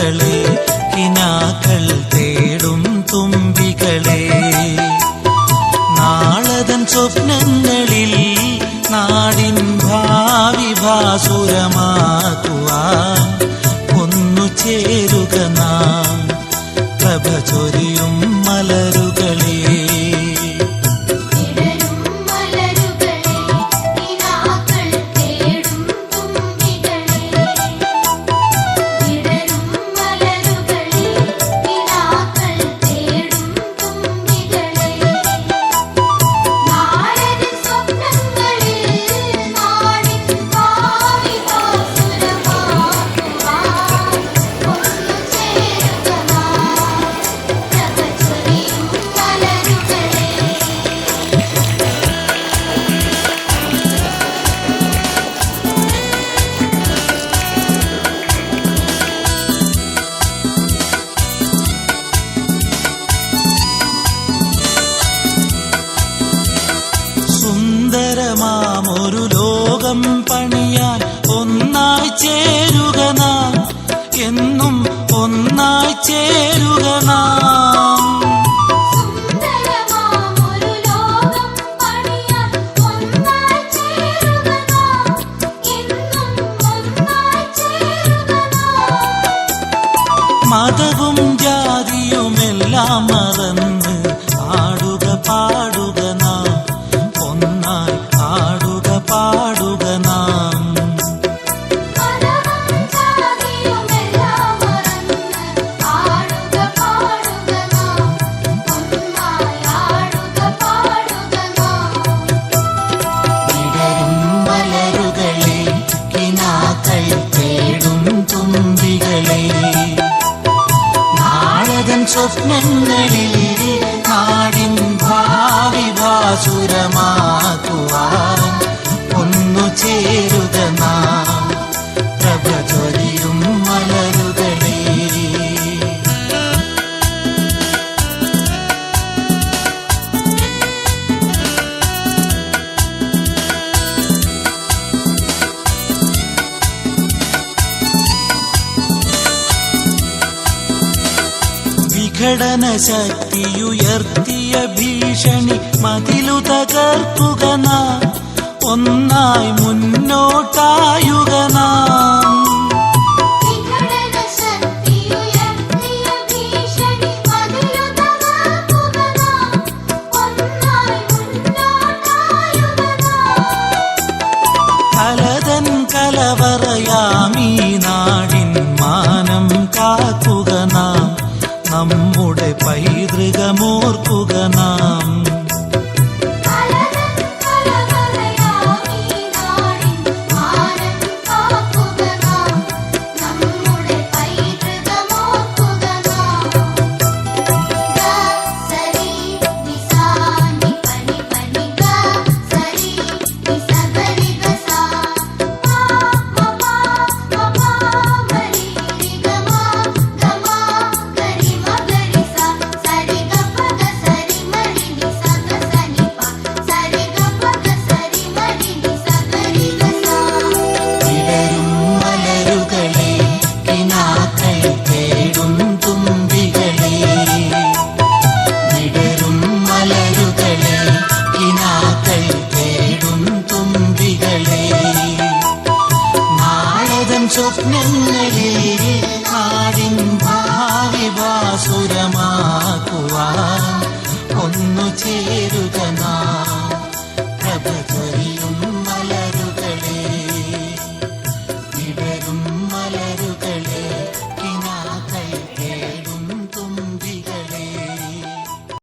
മലരുകളെ കിനാക്കൾ തേടും തുമ്പികളെ നാളതൻ സ്വപ്നങ്ങളിൽ നാടിൻ ഭാവി ഭാസുരമാക്കുവാൻ ഒന്നു ചേരുക നാം പ്രഭ ചൊരിയും മലരുകളെ സുന്ദരമാമൊരു ലോകം പണിയാൻ ഒന്നായി ചേരുക നാം എന്നും ഒന്നായി ചേരുക നാം മതവും ജാതിയുമെല്ലാം മറന്ന് ആടുക പാടുക നാം ഒന്നായി ആടുക പാടുക നാം വിടരും മലരുകളെ കിനാക്കൾ തേടും തുമ്പികളെ നാളതൻ സ്വപ്നങ്ങളിൽ നാടിൻ ഭാവി ഭാസുരമാക്കുവാൻ ഒന്നു ചേരുക നാം പ്രഭ ചൊരിയും മലരുകളെ വിഘടന ശക്തിയുയർത്തിയ ഭീഷണി മതിലു തകർക്കുക നാം ഒന്നായി മുന്നോട്ടായുക നാം